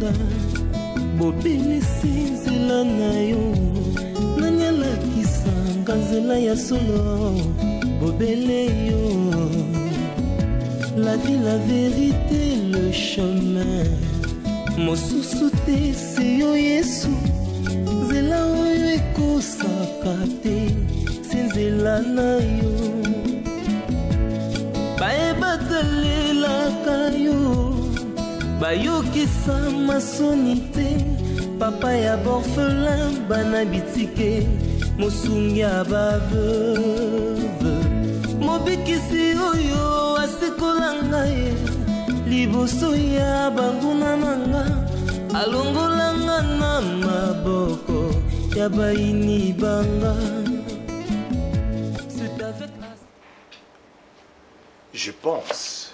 nanga bobelisi nzela na yo nanyalakisanga nzela ya solo bobele yo la vie la vérité le chemin mosusu te se yo Yesu nzela oyo ekosaka te se nzela na yo bayebatalelaka yo bayokisa masoni te papa ya borphelin bana bitike mosungi ya baveuve mobikisi oyo asikola ngai liboso ya banguna nanga alongolanga na maboko ya bayini banga. Je pense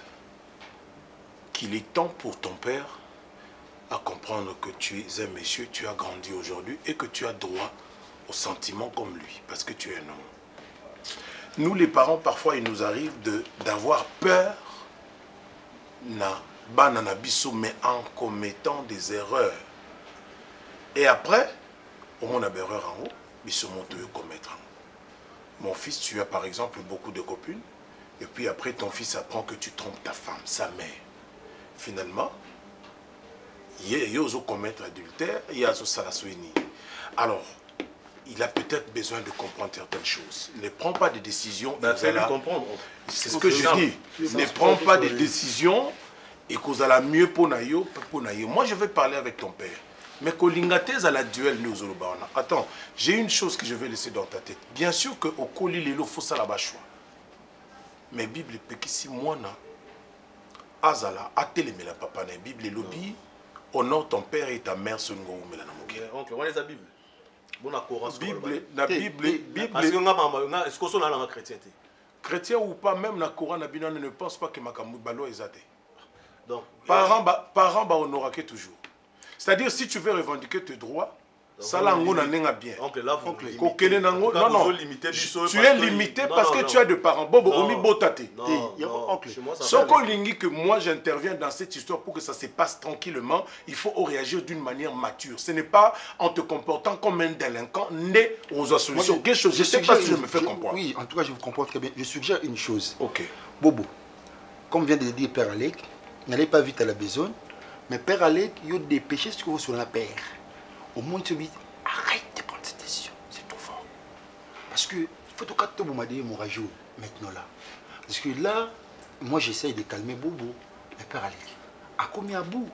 qu'il est temps pour ton père à comprendre que tu es un monsieur, tu as grandi aujourd'hui et que tu as droit aux sentiments comme lui, parce que tu es un homme. Nous les parents, parfois il nous arrive d'avoir peur na banana biso, mais en commettant des erreurs. Et après, au moins on a des erreurs en haut, biso monte commettre. Mon fils, tu as par exemple beaucoup de copines, et puis après ton fils apprend que tu trompes ta femme, sa mère. Finalement, il y a commettre adultère, il y a salasouini. Alors, il a peut-être besoin de comprendre certaines choses. Ne prends pas de décisions. C'est ce que je dis. Ne prends pas de décisions et qu'on a la mieux pour naïo. Moi, je vais parler avec ton père. Mais Kolingates à la duel nous au attends, j'ai une chose que je vais laisser dans ta tête. Bien sûr que au Koli Lelo faut ça la choix. Mais Bible pekisi moana azala ateleme la papa na Bible lobby honore ton père et ta mère selon ngomela na moké. Oncle, on les a Bible. Bon la Coran. Bible, la Bible. Parce que nga est-ce qu'on a la chrétien? Chrétien ou pas, même la Coran na bino ne pense pas que makambu balo ezate. Donc parents ba honoraké toujours. C'est-à-dire si tu veux revendiquer tes droits, ça là on a bien. Oncle là vous non, tu es limité parce que tu as des parents. Bobo omi botate. Oncle, Soko lingi que moi j'interviens dans cette histoire pour que ça se passe tranquillement, il faut réagir d'une manière mature. Ce n'est pas en te comportant comme un délinquant né aux solutions. Je ne sais pas si je me fais comprendre. Oui, en tout cas je vous comprends très bien. Je suggère une chose. Ok. Bobo, comme vient de le dire Père Alec, n'allez pas vite à la besogne. Mais Père Alec, il y a des péchés que vous sur la père. Au monde se dit, arrête de prendre cette décision, c'est trop fort. Parce que il faut que tu me dises mon rajout maintenant là. Parce que là, moi j'essaye de calmer Bobo. Mais Père Alec, à combien à bout?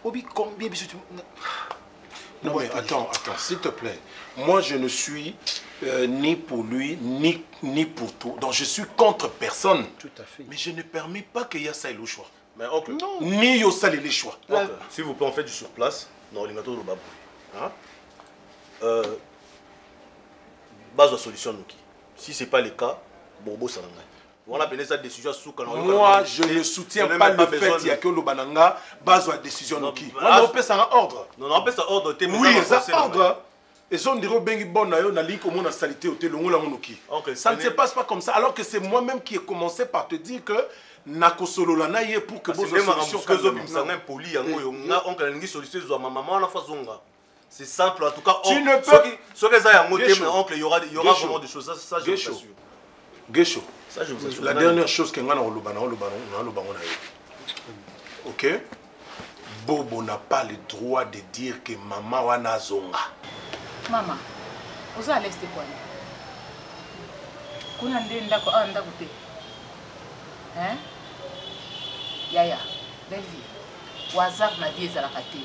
Combien Non mais attends, s'il te plaît. Moi je ne suis ni pour lui, ni pour toi. Donc je suis contre personne. Tout à fait. Mais je ne permets pas qu'il y ait ça et le choix. Mais oncle, non. Ni yo ça les choix. S'il vous plaît, on fait du sur place. Non, il y a tout le babou. Base de solution nous qui. Si c'est pas le cas, Bobo ça n'engage. On a pris cette décision sous canal. Moi, je ne soutiens pas le fait qu'il y a que le bananga base de décision nous qui. On peut ça en ordre. Non, on peut ça ordre. Oui, ça ordre. Et si on dirait bengi bon na yo na ligne comme on a salité au télé on la monoki. Ça ne se passe pas comme ça. Alors que c'est moi-même qui ai commencé par te dire que nako solo la na ye pour que vos solutions que zo bimsa même poli yango yo nga on ka lingi solution zo maman na fazonga. C'est simple en tout cas. Tu ne peux ce que ça yango te mais oncle il y aura vraiment des choses ça je vous assure. Gesho. Ça je vous assure. La dernière chose que ngana olobana. OK? Bobo n'a pas le droit de dire que maman wana zonga. Maman, vous allez rester quoi? Kuna ndenda ko anda gute. Hein? Yaya, belle vie. Wazar na vie ezala kate.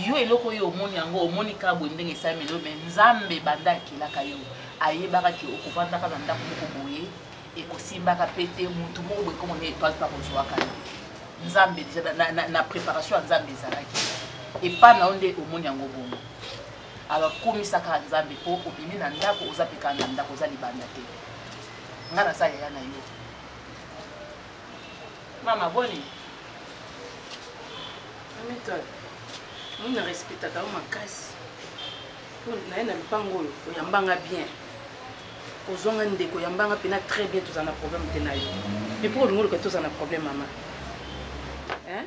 Yo eloko yo omoni yango omoni ka bondenge samelo mais nzambe bandaki la kayo. Ayebaka ki okovanda ka banda ko boye et ko simba ka pété mutu mo boye comme on est pas kozwa kana. Nzambe déjà na préparation nzambe ezalaki. Et pas na onde omoni yango bomo. Alors comme ça ka nzambe po obimi na ndako ozapeka na ndako za libanda te. Ngana sa yaya na yo. Maman boni. Amito. On ne respecte pas ma casse. Pour na lupango yo yambanga bien. Ozonga ndeko yambanga pena très bien tous en a problème te na yo. Mais pour nous que tous en a problème maman. Hein?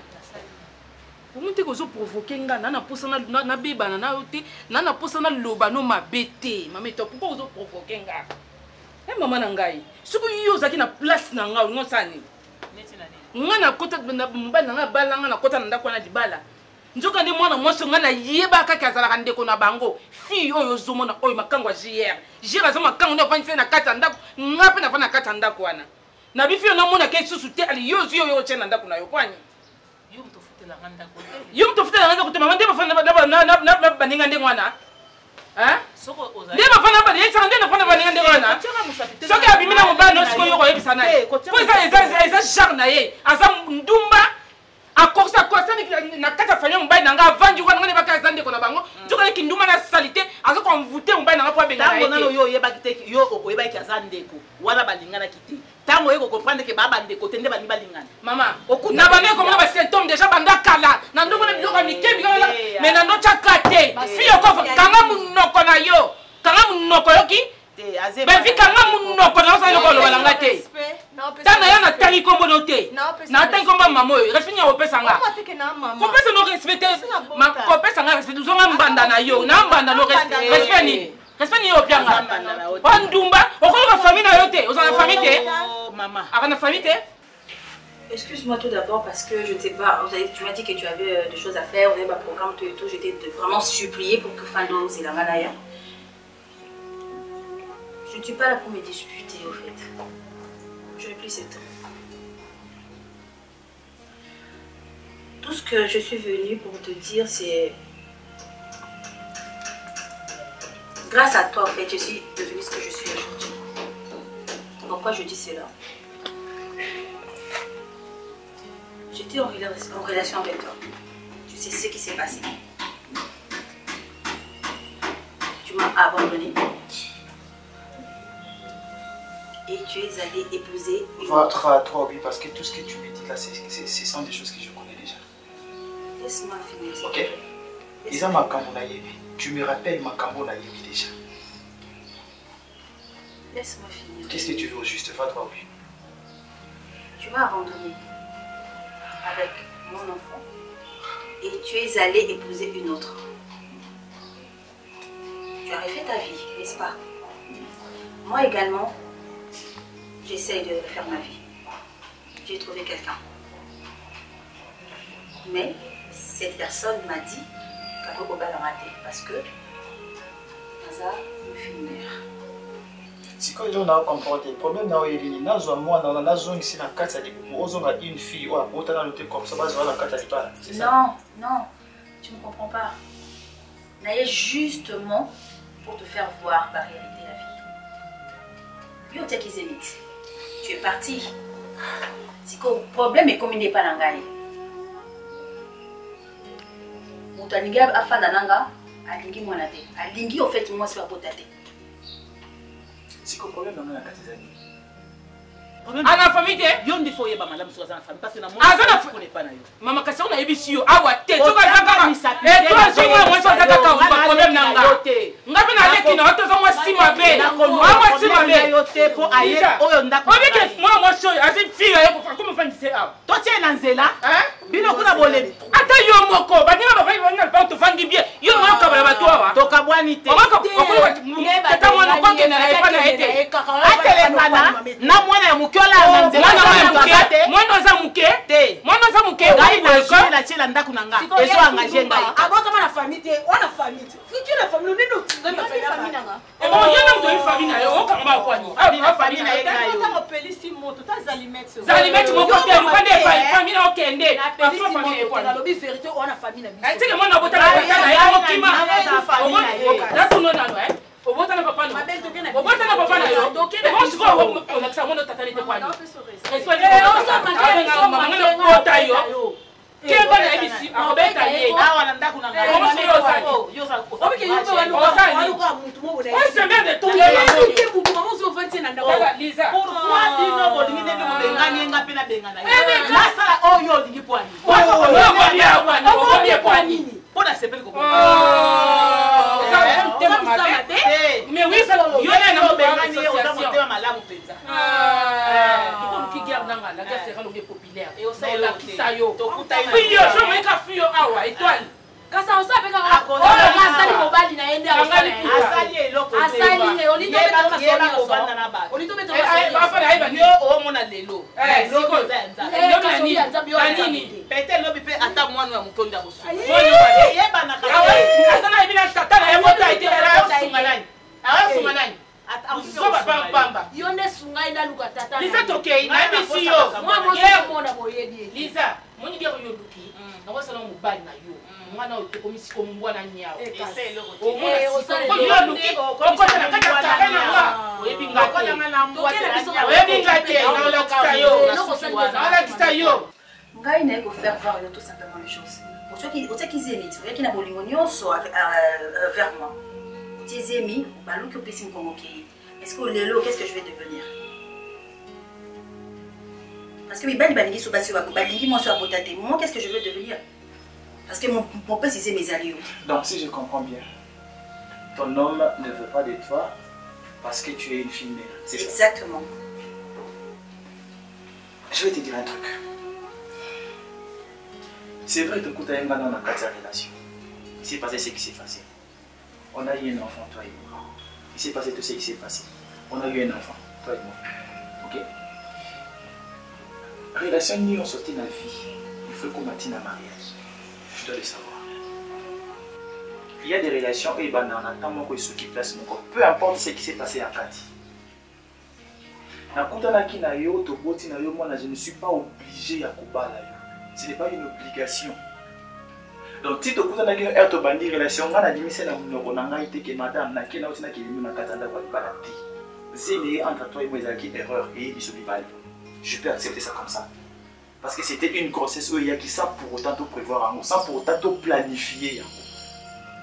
te kozo provoquer nga na posana na bebana na yote na posana loba no mabete mama to pourquoi kozo provoquer nga maman na ngai suku yo zaki na place na nga ngo sani nga na kota mbana nga balanga na kota na ndako na dibala njoka ndi mwana mwasi nga na yeba kaka azalaka ndeko na bango fi oyo zomona oyo makangwa JR aza makango no vanise na kata ndako nga pe na fana kata ndako wana na bifi yo na mona ke susu te ali yo chena ndako na yo kwani yo mtofutela nganda kote mama ndeba fana na baninga ndenge wana soko oza ndeba fana ba yetsa ndena fana baninga ndenge wana soki abimina mobano siko yo ko yebisa na ko eza genre na ye aza ndumba akorsa na kata fanya mobali nanga avandi wana ngane baka zande ko na bango njoka ki nduma na salite azo ko mvute mobali nanga po benga tango nano yo yeba kiteki yo oyeba ki azandeko wana balingana kiti tango yeko comprendre ke baba ndeko tende bani balingana mama na bane ko mona ba symptôme déjà banda kala na ndoko na biloko mikemi kala mais na ndo chakate fiyo ko kanga munoko na yo kanga munoko yoki ben vi kanga munoko na so ko lo balanga te tana yana tangi kombo note na tangi kombo mamo respect nya opesa nga kopesa no respect ma kopesa nga respect uzonga mbanda na yo na mbanda no respect ni opianga bandumba okoloka famille na yo te ozana famille te mama akana famille te. Excuse-moi tout d'abord parce que je ne sais pas, tu m'as dit que tu avais des choses à faire, on avait un programme tout et tout, j'étais vraiment suppliée pour que Fando c'est la malaya. Je ne suis pas là pour me disputer au fait. Je n'ai plus ce temps. Tout ce que je suis venue pour te dire, c'est... Grâce à toi, en fait, je suis devenue ce que je suis aujourd'hui. Pourquoi je dis cela? J'étais en relation avec toi. Tu sais ce qui s'est passé. Tu m'as abandonné. Et tu es allé épouser... Toi, oui, parce que tout ce que tu me dis là, ce sont des choses que je connais déjà. Laisse-moi finir. Ok. Isa Makambo Nayebi. Tu me rappelles Makambo Nayebi déjà. Laisse-moi finir. Qu'est-ce que tu veux au juste? Va-toi, oui. Tu m'as abandonné avec mon enfant. Et tu es allé épouser une autre. Tu as refait ta vie, n'est-ce pas? Moi également, j'essaye de faire ma vie. J'ai trouvé quelqu'un. Mais cette personne m'a dit qu'elle peut pas le rater parce que Naza me fait une mère. Si quand on a comporté le problème, on a eu une zone ici dans 4 on a une fille ou autant dans le comme ça, on a 4 c'est ça? Non, non, tu ne comprends pas. Naïe justement pour te faire voir la réalité de la vie. Yo t'es qui zénite. Tu es parti. Si le problème est comme il n'est pas l'angaï. Moutaniga a fait l'anga, alingi monate. Alingi au fait moi c'est pas potate. Si le problème est dans la catégorie. À la famille, yon di foye ba madame sur la famille parce que na moi je connais pas na yo. Mama kasi on a ebisi yo awa te to ka kaka et toi je moi ça ka kaka ba problème na nga. Ngapi na leki na oto zo moi sima be. Moi sima be yo te po aye oyo ndako. On dit que moi show asi fille yo ko comme fan dise awa. To tie na nzela bino kuna bolemi. Ata yo moko ba ndima ba fa nga pa to fangi bien. Yo mo ka ba to awa. To ka bwani te. Tata moi no ko ke na e pa na ete. Atele kana na mwana ya mukiola nzela mwana za muke te mwana za muke ngai boyeko na chela ndaku na nga ezo engagé ngai abota na famille te ona famille futur la famille nino tsinga famille nanga bon yana mto famille na yo okanga kwani ah famille na ye na yo ta pelisi moto ta zalimete moko te lukande famille na okende na pelisi moto na lobi vérité ona famille na biso atike mwana bota na ya mokima na tuno na no obota na papa no obota na papa na yo bon siko on a ça mon tata n'était pas yo keba na ebisi akobeta ye awa na ndaku na ngai yo sa obike yo to wanu kwa mutu mo bona on se met de tout le monde ke bubu maman zo 20 na ndaku Lisa pourquoi dino bodingi ndenge mo bengani nga pena bengana yo la sala oyo dingi poani o poani pona sepeli ko mais oui yo na bengani yo za motema malamu penza comme qui garde dans la guerre c'est le populaire et au sein la kisayo to kutai fiyo je me ka fiyo awa ende asali eloko asali oli to beta na soni kovanda na ba oli to beta na soni ba fala iba yo o mona lelo siko za nza nini pete lobi pe ata mwana wa mutonda bosu yeba na ka asana ibina tata na yebo ite ra sungalani awa sungalani Zoba pamba. Yonde sungai na luka tata. Lisa tokei na bisi yo. Mwa moso mona boyedi. Lisa, moni dia yo luki. Na wasa na mubali na yo. Mwana o komisi ko mbwana nyao. Ese loko. O mona osale yo luki. Ko na kata tata na wa. Oyebi ngati. Ko na mbwana. Oyebi ngati na la kisa yo. Na la kisa yo. Ngai na ko faire voir tout simplement les choses. Au tient qu'ils émitent. Vous voyez qu'il y a des nyonso vers moi. Tes amis, est-ce que Lélo, qu'est-ce que je vais devenir? Parce que moi, qu'est-ce que je veux devenir? Parce que mon père, c'est mes alliés. Donc, si je comprends bien, ton homme ne veut pas de toi parce que tu es une fille mère. C'est ça? Exactement. Je vais te dire un truc. C'est vrai que tu as dans la relation. Il s'est passé ce qui s'est passé. On a eu un enfant, toi et moi. Il s'est passé tout ce qui s'est passé. On a eu un enfant, toi et moi. Ok? Relation ni on sortit dans la vie. Il faut qu'on maintienne un mariage. Je dois le savoir. Il y a des relations et on attend mon ceux qui place mon corps. Peu importe ce qui s'est passé à Kati. Je ne suis pas obligé à couper. Ce n'est pas une obligation. Donc, si tu as une relation, tu as dit que madame, entre toi et moi, il y a une erreur et je peux accepter ça comme ça. Parce que c'était une grossesse où il y a qui sans pour autant tout prévoir, sans pour autant tout planifier.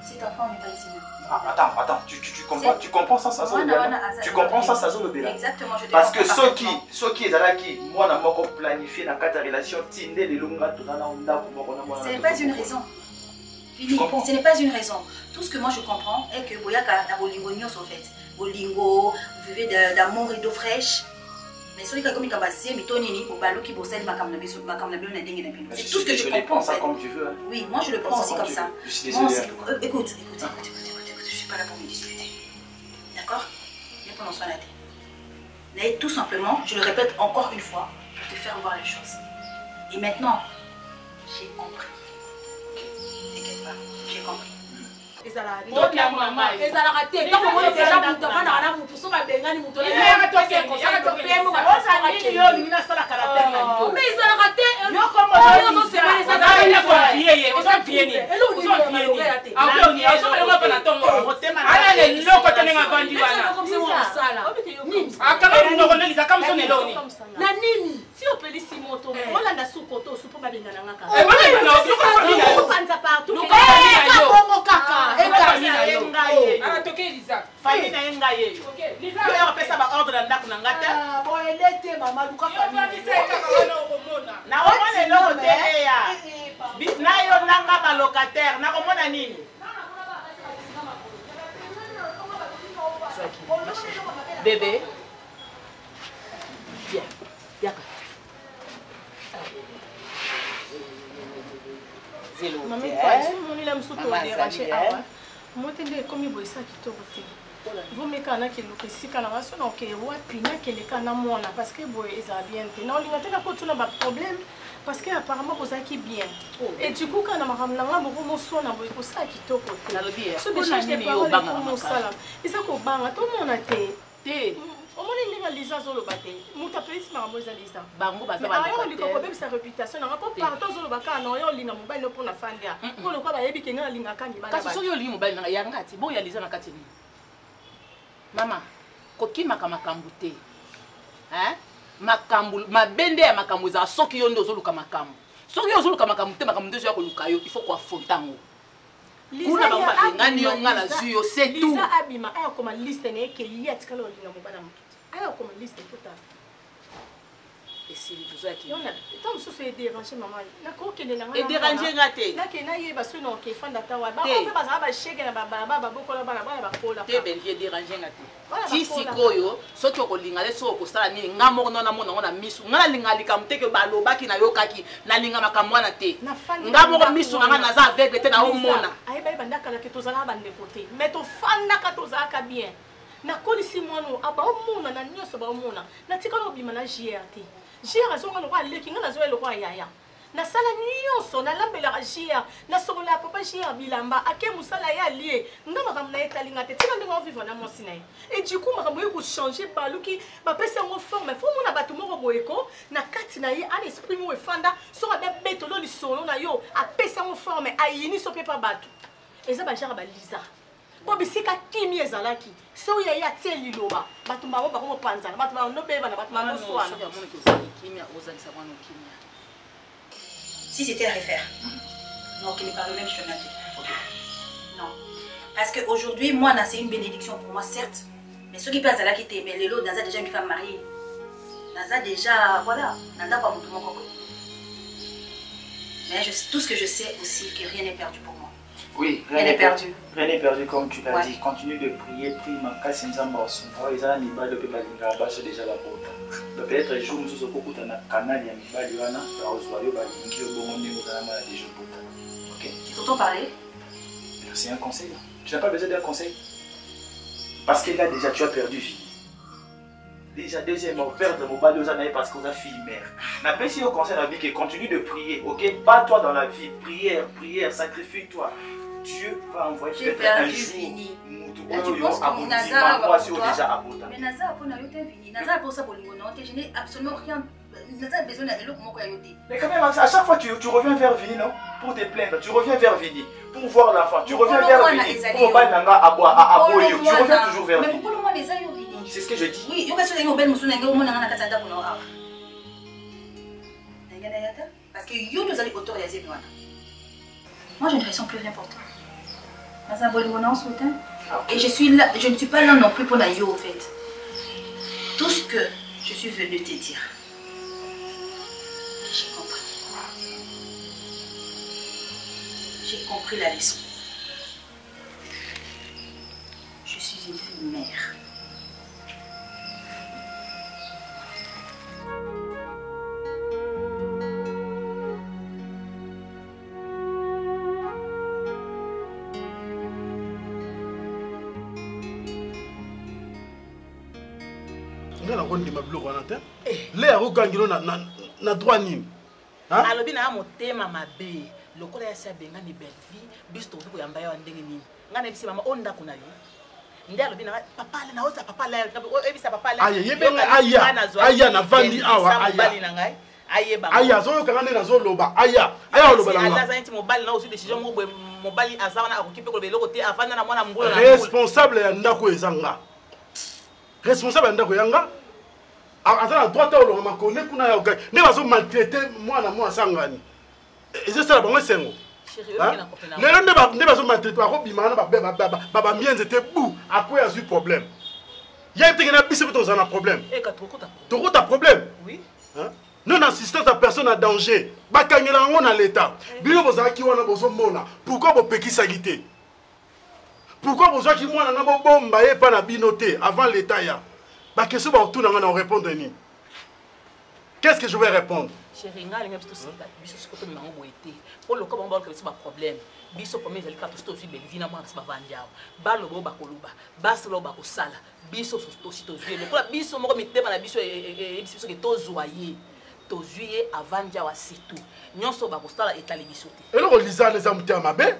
Cet enfant n'est pas ici. Attends, tu comprends ça, ça tu comprends ça, ça exactement, je te parce que ceux qui est là qui, moi, je n'ai pas planifié dans la relation, ce n'est pas une raison. Ce n'est pas une raison. Tout ce que moi je comprends est que Boyaka a Bolingo Nyos au fait. Bolingo, vous vivez d'amour et d'eau fraîche. Mais celui qui a commis comme ça, Mitonini, pour Balou qui bossait ma caméra, c'est tout ce que je comprends. Ça comme tu veux. Hein. Oui, moi je le prends aussi comme ça. Je suis désolé. Écoute, je suis pas là pour me disputer. D'accord? Viens qu'on en soit là. Mais tout simplement, je le répète encore une fois, pour te faire voir les choses. Et maintenant, j'ai compris. J'ai compris. Si on peut laisser mon tour, on l'a sous koto, sous pas bien dans bébé, viens, viens. Maman, il a moi, je suis comme il y a ça qui te vote. Vous me connaissez que le précis quand la raison ok ouais puis na que les canaux moi parce que boy ils ont bien été non il y a pas tout le problème parce que apparemment vous avez qui bien et du coup quand on a ramené beaucoup mon soin na boy pour ça qui te côté ce que je n'ai pas pour mon salam et ça qu'on banga tout le monde a été au moins il réalise ça le baté muta police ma moza lisa bango baza ba ko problème sa réputation na ko partout zo le baka na yo linga mobile pour na fandia ko le ko ba yebi kenga linga kangi ba kasi so yo linga mobile na ya ngati bo ya lisa na kati ni mama kokimaka makambo te hein makambo mabende ya makambo za soki yo ndo zoluka makambo soki yo zoluka makambo te makambo ndezo ya koluka yo il faut ko afrontango kuna ba ngani yo ngala zuyo c'est tout lisa abima aya koma liste ne ke yet kala linga mobile mutu aya koma liste total Et si vous avez qui? Tant que c'est dérangé, maman. D'accord, qu'il est là. Et dérangé, raté. Là, qu'il y a parce que non, qu'il faut d'attendre. Bah, on peut pas avoir chèque na baba, beaucoup là, baba, là. T'es belle vie dérangé, raté. Si si koyo, so tu kolinga le so ko sala ni ngamo no na mona na misu. Ngala linga likamte ke baloba ki na yokaki na linga makamwana te. Ngamo ko misu nga na za avec te na o mona. Ay ba banda kala ke tozala bande côté. Mais to fanda ka tozala ka bien. Na kolisi mwana aba o mona na nyoso ba o mona. Na tika no bima na GRT. Jia zonga no kwa leki nga na zo eloko yaya. Na sala nyonso na lambela jia na sokola papa jia bilamba ake musala ya lié nga makamna etalinga te tika ndinga vivre na mwasi na ye. Et du coup makambo ko changer baluki ba pesa ngo forme fo mona batu moko boyeko na kati na ye an esprit mo efanda so ba betolo li solo na yo a pesa ngo forme ayini so pepa batu. Eza ba jara ba liza. Po bisika kimi ezalaki so ya ya teli loba batu mbango ba ko panza batu ba no beba na batu ma no swana. Si c'était à refaire. Non, qu'il n'est pas le même chemin. Non. Parce qu'aujourd'hui, moi, c'est une bénédiction pour moi, certes. Mais ceux qui passent à la quitter, mais les lots, Naza déjà une femme mariée. Naza déjà, voilà. Nanda pas beaucoup mon coco. Mais tout ce que je sais aussi, que rien n'est perdu pour moi. Oui, rien n'est perdu. Rien n'est perdu, comme tu l'as dit. Continue de prier, prie, ma casse en zamba. Ils ont un ibal de Pébalinga, basse déjà la porte. Peut-être un jour, nous sommes beaucoup dans un canal, il y a un ibal, il y a un balingi, au bon moment, nous avons des jours pour toi. Ok? Tu t'entends parler? C'est un conseil. Tu n'as pas besoin d'un conseil. Parce que là, déjà, tu as perdu vie. Déjà, deuxièmement, perdre mon bal aux années parce qu'on a fille mère. Mais après, si on conseille la vie, que continue de prier, ok? Bats-toi dans la vie, prière, prière, sacrifie-toi. Dieu va envoyer peut-être un jour. Là, tu penses que Naza va pour toi? Mais Naza a pour fini. Naza a pour ça pour le je n'ai absolument rien. Naza a besoin de l'eau pour moi. Mais quand même, à chaque fois, tu reviens vers Vini, non? Pour te plaindre, tu reviens vers Vini. Pour voir l'enfant, tu reviens vers Vini. Pour Bananga à Boyo. Tu reviens toujours vers Vini. Mais pourquoi moi les aïeux Vini? C'est ce que je dis. Oui, il y a des gens qui ont parce que you nous allons autoriser. Moi, je ne ressens plus rien pour toi. Et je ne suis pas là non plus pour la yo, au fait. Tout ce que je suis venue te dire, j'ai compris. J'ai compris la leçon. Je suis une fille mère. na droit nini alobi na motema mabe lokola ya sa benga ni belle vie bisto ko yamba ya ndenge nini ngana bisi mama onda kuna yo nde alobi na papa na ota papa la ebisa papa la aya yebenga aya na vandi awa aya aya zo yoka ngane na zo loba aya loba la nga za nti mobali na aussi décision mo mobali azana akokipe ko beloko te afana na mwana mbula na responsable ya ndako ezanga responsable ya ndako yanga azana droit au longa makone kuna ya okai ne bazo maltraiter mwana mwa sangani c'est ça bango sengo lelo nde bazo maltraiter ko bimana ba mienze te bu akoya zu problème ya te na biso to zana problème et ka tokota problème oui hein non assistance à personne en danger bakangela ngo na l'état bino bozaki wana bozo mona pourquoi bo pekisa gité pourquoi bozaki mwana na bo bomba ye pa na binoté avant l'état ya bah qu'est-ce que vous tournez à répondre ni qu'est-ce que je vais répondre chérie nga linga biso sika biso siko to mango boité pour le comment ba ko problème biso premier zali ka to fi belvina mwa ba vandiao ba lobo ba koluba ba solo ba ko sala biso to si to vie le pour biso moko mitema na biso e biso ke to zoyer to juillet avant dia wa situ nyonso ba ko sala etali biso te et le lisa les amtia mabe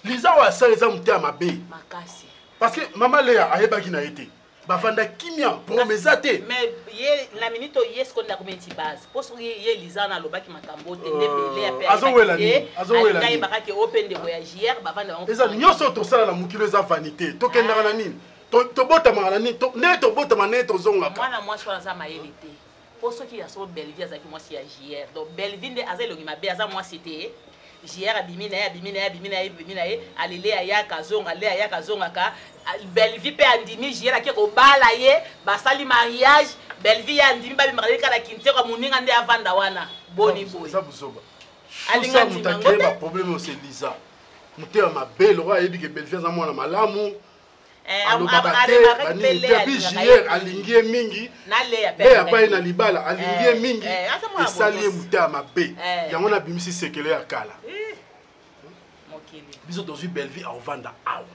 lisa wa sala les amtia mabe makasi parce que maman Léa ayebaki na été bafanda kimia promesate mais ye la minute yes ko na komenti base parce que ye lizana lobaki makambo te ndebele ape azowela ni bakaki open de voyager bafanda eza nyonso to sala na mukilo eza vanité to kendaka na nini to botama na nini ne to botama ne to zonga mwana mwasi wana za mayele te parce que ya so Belvie azaki mwasi ya JR donc Belvie nde azelo mabe aza mwasi te JR abimina alele aya kazonga le aya kazonga ka Belle-vie pe andimi jira ke ko bala ye basali mariage belle-vie andimi ba bimaka kala kinte ko muninga nde avanda wana boni boy ça buzoba alinga ndimanga ba problème c'est Lisa muté ma belle roi yebi ke belle-vie za mwana malamu alingie mingi ya pai na libala alingie mingi esali muté ma be yango na bimisi sekele ya kala biso dans une belle vie à ovanda awa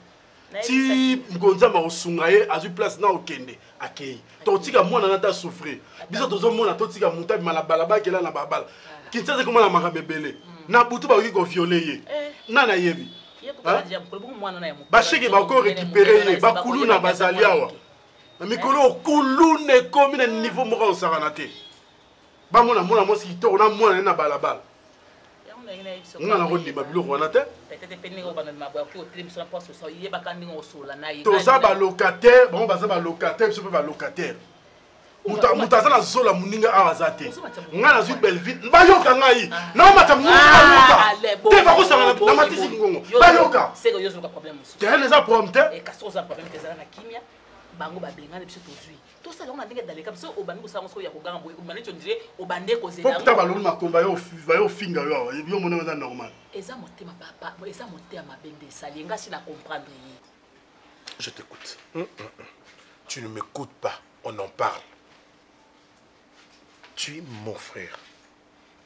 ti mkonzamba osunga ye azwi place na okende akei totika mwana na ta souffrir biso tozo mona totika muta bimala balaba kela na babala kintseze komona makambe bele na butu ba ko violer ye nana yebi basheke bako récupérer ye bakulu na bazali awa na mikolo okulune komi na niveau moko osakana te bamona mona mosi kitoko na mwana na balabala ngana kondima biloko wana te toza balocataire bango baza balocataire biso mpe balocataire moto aza na zola moninga awa aza te ngai nazwi belleville bayoka ngai naomata moyoka te bakosanga na matisi ngongo bayoka terrain eza problème te bango babengana biso tozwi tosala on a ndenge daleka biso obandi kosanga so ya koganga boye obandi tondire obande kozela pour ta baloni makomba yo finga yo yo mona eza normal eza motema papa eza motema bende sali ngasi na comprendre yi. Je t'écoute. Tu ne m'écoutes pas, on en parle. Tu es mon frère.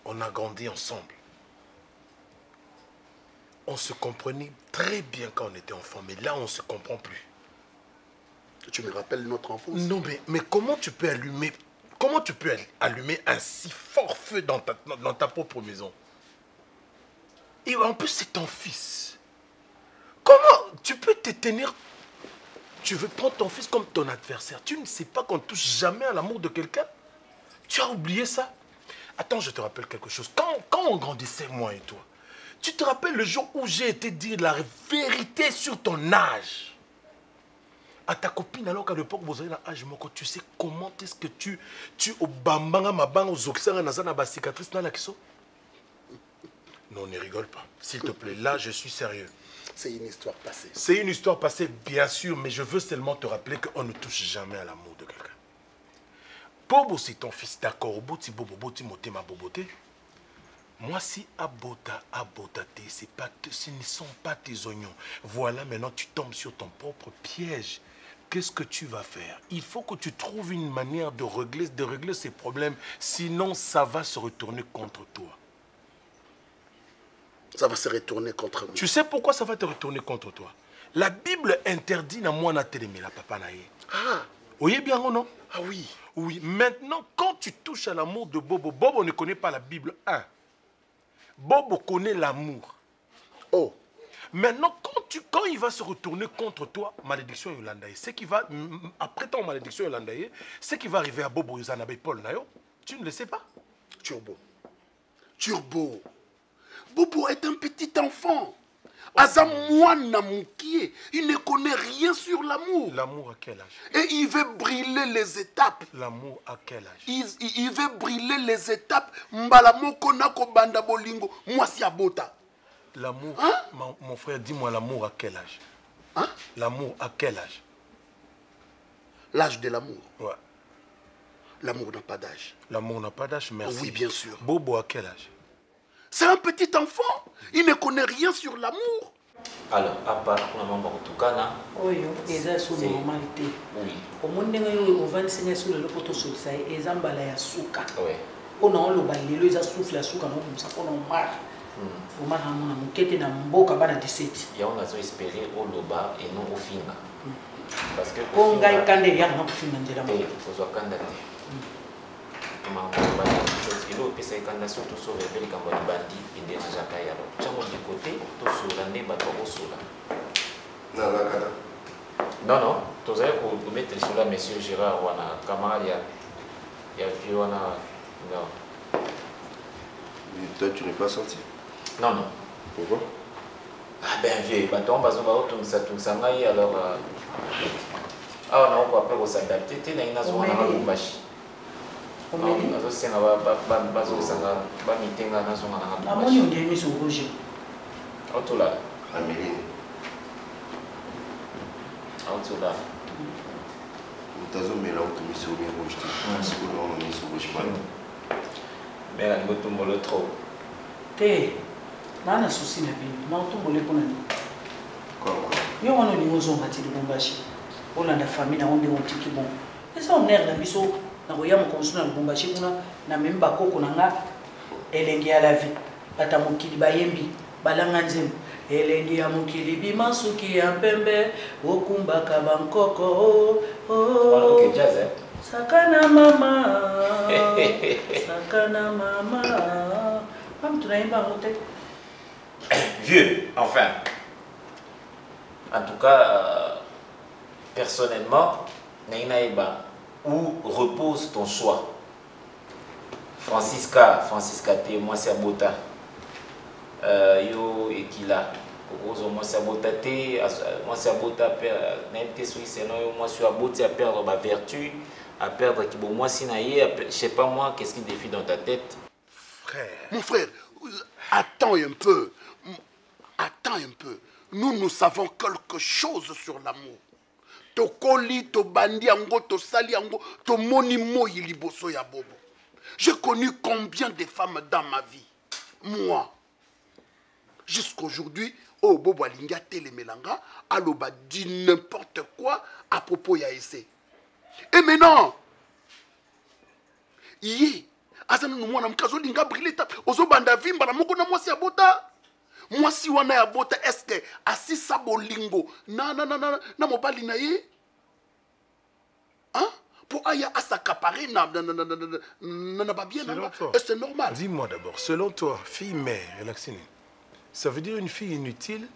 On a grandi ensemble. On se comprenait très bien quand on était enfant, mais là on ne se comprend plus. Tu me rappelles notre enfance? Non, mais comment tu peux allumer un si fort feu dans ta propre maison? Et en plus, c'est ton fils. Comment tu peux te tenir? Tu veux prendre ton fils comme ton adversaire. Tu ne sais pas qu'on ne touche jamais à l'amour de quelqu'un? Tu as oublié ça? Attends, je te rappelle quelque chose. Quand on grandissait, moi et toi, tu te rappelles le jour où j'ai été dire la vérité sur ton âge? À ta copine, alors qu'à l'époque, vous avez l'âge, tu sais comment est-ce que tu au bambanga mabanga aux oxyra nazana ba cicatrice dans la kiso? Non, ne rigole pas. S'il te plaît, là, je suis sérieux. C'est une histoire passée. C'est une histoire passée, bien sûr, mais je veux seulement te rappeler qu'on ne touche jamais à l'amour de quelqu'un. Bobo, c'est ton fils, d'accord. Boti bobo, boti motema boboté. Moi, si abota ce ne sont pas tes oignons. Voilà, maintenant, tu tombes sur ton propre piège. Qu'est-ce que tu vas faire? Il faut que tu trouves une manière de régler ces problèmes. Sinon, ça va se retourner contre toi. Ça va se retourner contre moi. Tu sais pourquoi ça va te retourner contre toi? La Bible interdit na moi na télémé la papa na ye. Ah. Oui, bien ou non? Ah oui. Oui. Maintenant, quand tu touches à l'amour de Bobo, Bobo ne connaît pas la Bible 1. Bobo connaît l'amour. Oh. Maintenant, quand il va se retourner contre toi, malédiction yolandaye, c'est qui va, après ton malédiction yolandaye, c'est qui va arriver à Bobo Yosanabe Paul Nayo, tu ne le sais pas? Turbo. Turbo. Bobo est un petit enfant. Azamoine Moukié, il ne connaît rien sur l'amour. L'amour à quel âge? Et il veut brûler les étapes. L'amour à quel âge? Il veut brûler les étapes. Mbalamoko nako banda bolingo, moi si abota. L'amour, hein? Mon frère, dis-moi l'amour à quel âge? Hein? L'amour à quel âge? L'âge de l'amour. Ouais. L'amour n'a pas d'âge. L'amour n'a pas d'âge, merci. Oui, bien sûr. Bobo à quel âge? C'est un petit enfant. Il ne connaît rien sur l'amour. Alors, à part la maman Tukana. Oui, c'est sur la normalité. Oui. Au monde où on va enseigner sur le poteau sur ça, et Zambala ya souka. Oui. On a le balé, les a soufflé à souka, on ça qu'on en marre. On m'a ramené mon quête dans Mboka bana 17. Il y a on a espéré au loba et non au finga. Parce que on gagne quand il y a un finga de la mort. Il faut candidater. Il faut que candidat surtout sur les belles campagnes bandits et des jacques. Alors, tu as du côté, tout sur l'année, bateau au sola. Non, non, tu as pour mettre sur la monsieur Gérard ou un camarade, il y a Fiona. Non. Mais toi, tu n'es pas sorti? Non, non. Pourquoi? Ah ben, vieux, bateau, tout ça, alors. Ah, on a pas s'adapter, tu as une zone à la auti olala mutazomela utumisi omi rouge te sikoyo naona miso rouge pana mare alingi otumbolo trop te naa na susi na bino na otumbole mpona nini yo wana olingi ozonga ti lubumbashi olanda famille nango ndenge otiki bon eza onere na biso na koya mokonso na lubumbashi kuna na memi bakoko na nga elenge ya la vie bata mokili bayembi balanga nzembo elenge ya mokili bima suki ya mpembe okumbaka bankoko sakana mama sakana mama pam tunayemba yango te vieux enfin en tout cas personnellement naïnaïba où repose ton choix Francisca te moi c'est Abota yo ekila okozo moi c'est Abota te moi c'est Abota n'était suisse non moi suis Abota à perdre ma vertu à perdre qui bon moi si naïe je sais pas moi qu'est-ce qui défile dans ta tête frère mon frère attends un peu nous savons quelque chose sur l'amour tokoli to bandi yango to sali yango to moni moi liboso ya bobo. J'ai connu combien de femmes dans ma vie. Moi. Jusqu'aujourd'hui, oh bobo alinga telemelanga, aloba dit n'importe quoi à propos ya essai. Et maintenant, yé, azana no mwana mkazo linga briller ta ozo banda vimba na moko na mwasi ya bota. Mwasi wana ya bota est-ce que asisa bolingo na mobali na ye? Hein? Pour aya à s'accaparer n'a pas bien. Et c'est normal. Dis-moi d'abord, selon toi, fille mère, Relaxine, ça veut dire une fille inutile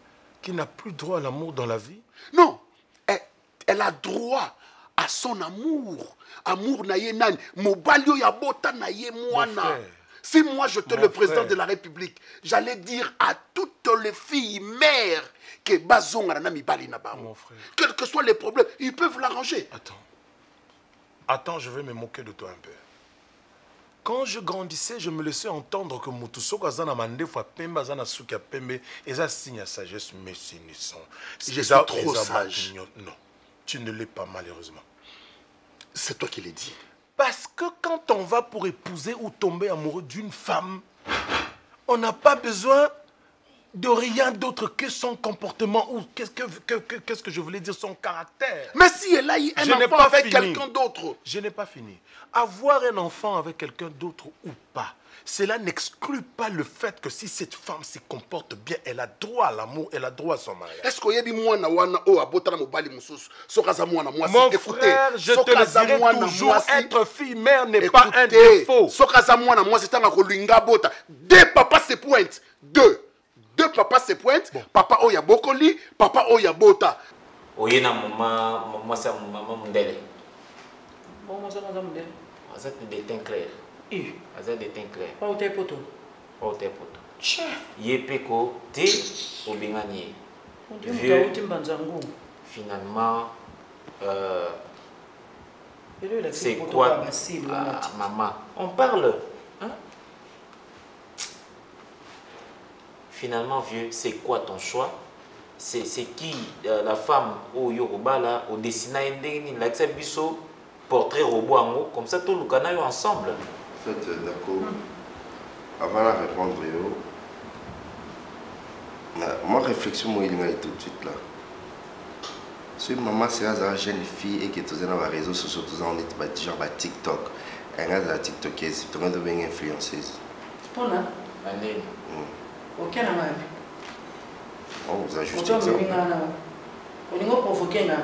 qui n'a plus droit à l'amour dans la vie? Non, elle a droit à son amour. Amour na ye nani, mobalio ya bota na ye mwana. Si moi je te le président de la République, j'allais dire à toutes les filles mères que bazonga na mi bali na ba. Mon frère. Quels que soient les problèmes, ils peuvent l'arranger. Attends, je vais me moquer de toi un peu. Quand je grandissais, je me laissais entendre que Moutousso Kazana Mande fois Pemba Zana Souka Pembe, et ça signe à sagesse, mais c'est naissant. Je suis trop sage. Non, tu ne l'es pas malheureusement. C'est toi qui l'as dit. Parce que quand on va pour épouser ou tomber amoureux d'une femme, on n'a pas besoin de rien d'autre que son comportement ou qu'est-ce que je voulais dire, son caractère. Mais si elle a un enfant avec quelqu'un d'autre. Je n'ai pas fini. Avoir un enfant avec quelqu'un d'autre ou pas, cela n'exclut pas le fait que si cette femme se comporte bien, elle a droit à l'amour, elle a droit à son mariage. Est-ce qu'il y a des mois où abota na mobali mususu sokaza mwana mwasi? Mon frère, je te le dirai toujours, être fille mère n'est pas un défaut. Sokaza mwana mwasi tanga kolinga bota. Deux papas se pointent. Deux papas se pointent. Bon. Papa oya bokoli, papa oya bota. Oye na maman, moi c'est maman Mundele. Bon, moi c'est maman Mundele. Ça c'est des teints clairs. Ça des teints clairs. Pas au tes poteaux. Pas au tes poteaux. Yepeko te obingani. Finalement, c'est quoi maman? On parle. Hein? Finalement, vieux, c'est quoi ton choix? C'est qui la femme au Yoruba là, au dessina l'accès biso portrait robot en haut, comme ça tout le canal ensemble. En fait, d'accord. Avant de répondre, ma réflexion, moi, il est tout de suite là. Si maman c'est une jeune fille et qui est dans les réseaux sociaux, on est genre TikTok, elle est dans TikTok, elle est devenue influenceuse. Pour là? Aucun amabi. Oh, vous ajustez ça. On est provoqué là?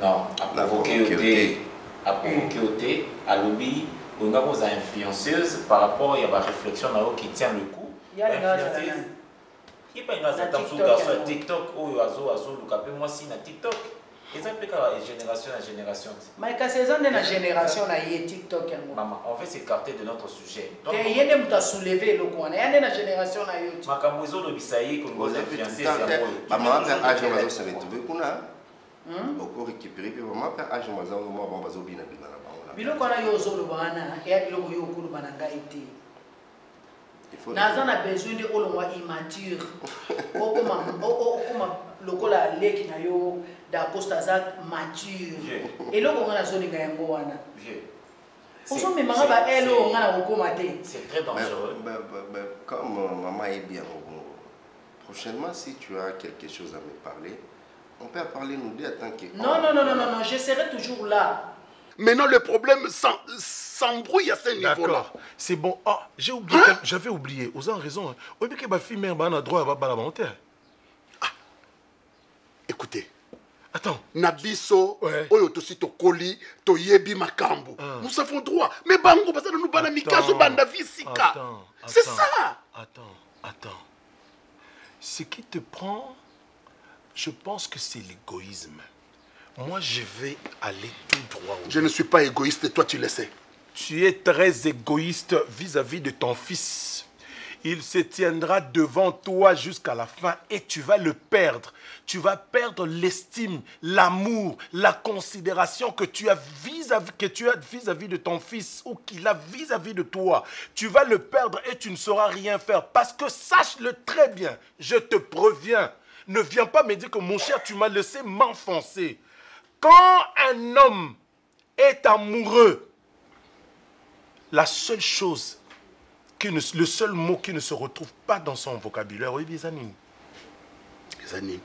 Non, à provoquer à provoquer au thé, à lobby, on a une influenceuse par rapport à la réflexion qui tient le coup. Il y a une influenceuse. Il n'y a pas une TikTok ou moi si na TikTok. Et ça peut être génération à génération. Mais quand c'est une génération là, il y a TikTok. Maman, on veut s'écarter de notre sujet. Donc il y a des gens soulever le coin. Il y a une génération là. Makamuzo le bisaïe comme vous influencez. Maman, père âge mazo se retrouver kuna. Beaucoup récupérer puis maman père âge mazo moi bon bazo bina bina là. Biloko na yo zo le bana et biloko yo kulu bana ngaiti. Naza na besoin de olongwa immature. Oko lokola leki na yo da Costa Zat mature. Et là on a zone ngayango wana. C'est très dangereux. Comme maman est bien au Congo, prochainement, si tu as quelque chose à me parler, on peut parler nous deux en tant que... Non, je serai toujours là. Maintenant, le problème s'embrouille à ce niveau-là. D'accord, c'est bon. Ah, j'ai oublié, j'avais oublié. Vous avez raison. Oui, mais que ma fille mère a droit à la montagne. Écoutez. Attends. Nabiso, oyo tosito koli, to yebi makambo. Nous savons droit. Mais bango, parce que nous banana mikazo banda visika. C'est ça. Attends. Ce qui te prend, je pense que c'est l'égoïsme. Moi, je vais aller tout droit. Je ne suis pas égoïste et toi, tu le sais. Tu es très égoïste vis-à-vis de ton fils. Il se tiendra devant toi jusqu'à la fin et tu vas le perdre. Tu vas perdre l'estime, l'amour, la considération que tu as vis-à-vis de ton fils ou qu'il a vis-à-vis de toi. Tu vas le perdre et tu ne sauras rien faire. Parce que sache-le très bien, je te préviens. Ne viens pas me dire que mon cher, tu m'as laissé m'enfoncer. Quand un homme est amoureux, la seule chose, le seul mot qui ne se retrouve pas dans son vocabulaire, oui, Zanine. Zanine.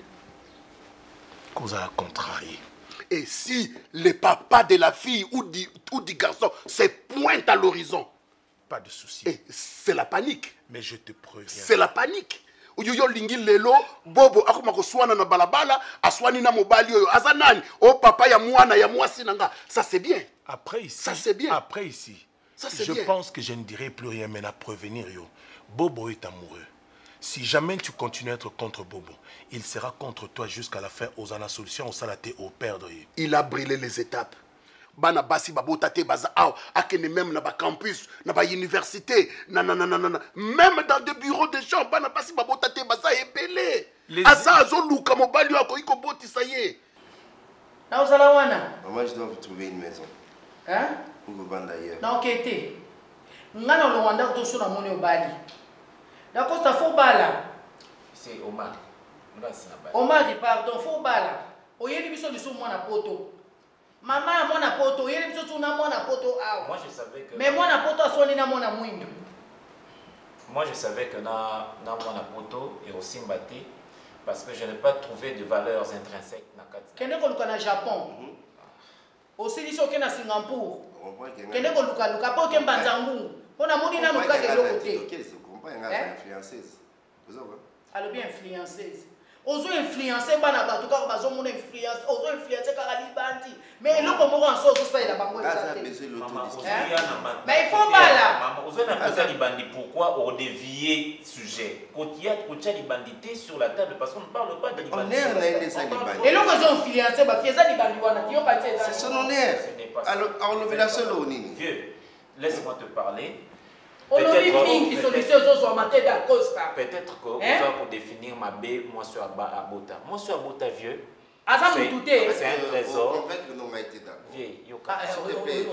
Qu'on a contrarié. Et si le papa de la fille ou du garçon se pointe à l'horizon, pas de souci. C'est la panique. Mais je te préviens. C'est la panique. Uyoyo lingi lelo, bobo akoma koswana na balabala, aswani na mobali yoyo, azanani, oh papa ya mwana ya mwasi nanga. Ça c'est bien. Après ici. Ça c'est bien. Après ici. Je pense que je ne dirai plus rien, mais à prévenir yo. Bobo est amoureux. Si jamais tu continues à être contre Bobo, il sera contre toi jusqu'à la fin. Aux la solution, au salaté, au perdre. Il a brûlé les étapes. Bana basi babota te baza aw akene même na ba campus na ba université même dans des bureaux de gens bana basi babota te baza ebele asa azo luka mobali wako iko boti ça y est. Na uzala wana maman, je dois vous trouver une maison. Hein? Pour vous vendre ailleurs. Na okete ngana lo wanda ko so na moni obali na Costa fo bala c'est Omar. Omar, pardon, fo bala oyeli biso liso mwana poto. Maman, mon apoto, il y a des choses mon apoto. Moi, je savais que. Mais mon apoto a sonné dans mon amouindo. Moi, je savais que dans mon apoto et aussi Mbati, parce que je n'ai pas trouvé de valeurs intrinsèques dans Kati. Kende ko luka na Japon. Aussi dit que na Singapour. Kende ko luka po ke mbanzangu. Pona moni na luka de l'autre côté. OK, je comprends, elle est influenceuse. Vous savez? Elle est bien influenceuse. Ozo influencer bana bato ka bazo mona influence ozo influencer ka libandi mais eloko moko en sozo ça il a bango ça mais il faut bala maman ozo na pesa libandi pourquoi on dévier sujet kotia libandité sur la table parce qu'on ne parle pas de libandi eloko ozo influencer ba fieza libandi wana tio ka tesa c'est son honneur alors on le verra seul au nini vieux laisse-moi te parler. Peut-être que vous allez définir ma baie, moi sur Abota. Moi sur Abota vieux. C'est un trésor. Vieux,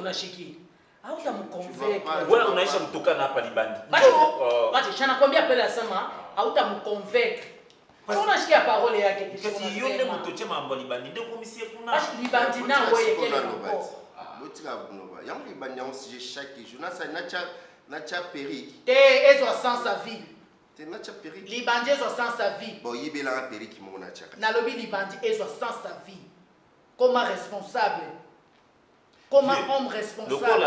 on a chiki. Ah, on a mon convaincre. Ouais, on a échangé tout cas n'a pas libandi. Je n'ai combien appelé la sama. Ah, on a mon convaincre. On a chiki à parole et à quelque chose. Parce qu'il y a un peu de libandi. De commissaire qu'on a. Libandi n'a ouais quel est chaque jour. Nacha Péri. T'es sans sa vie. T'es Nacha Péri. Libandi est sans sa vie. Bon, il y a un Péri qui m'a Nacha. Nalobi Libandi est sans sa vie. Comme responsable. Comme homme responsable.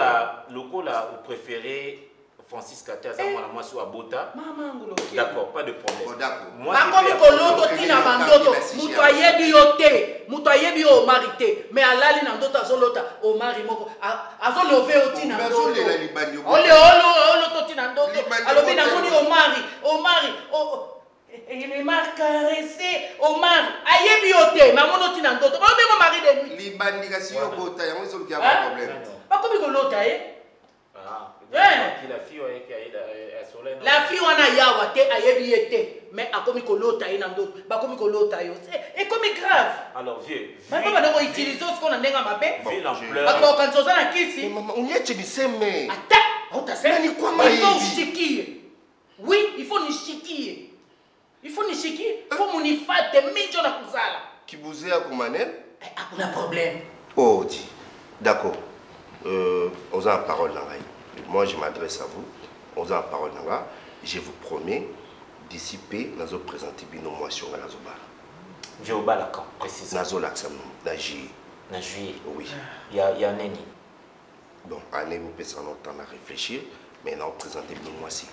Le coup là, vous préférez Francis Kater, moi sur Abota. D'accord, pas de problème. Moi, comme Koloto Tina Mandoto, Mutoye Biote, Mutoye Bio Marité, mais à l'ali Nandota Zolota, au Marimoko, à Zolové au Tina Mandoto. Olo Tina Mandoto, alors bien Namoni au Mari, il m'a caressé, Omar, aïe biote, maman Tina Mandoto, oh mais mon mari de nuit. Libandikasi au Bota, il y a un problème. Pas comme Koloto, La fille on a yawate ayebiyete mais a comme kolota ina ndo ba comme kolota yo et comme grave. Alors vieux. Mais pas de utiliser ce qu'on a ndenga mabe. Vu l'ampleur. Parce que quand on a kisi. Maman, on y est tu sais mais. Attends, on t'a fait. Mais quoi il faut chiquiller. Oui, il faut ni chiquiller. Il faut nishiki, il faut munifate minjo na kuzala. Qui vous est à Koumanel? On a un problème. Oh, dis. D'accord. On a la parole là. Moi, je m'adresse à vous. On a la parole là. Je vous promets, d'ici peu, nous allons présenter une motion à Nazoba. Vioba là quand précisément. Nazola Xamnou, na juillet. Na juillet. Oui. Il y a un année. Bon, année, vous pouvez en temps à réfléchir, mais nous allons présenter une motion.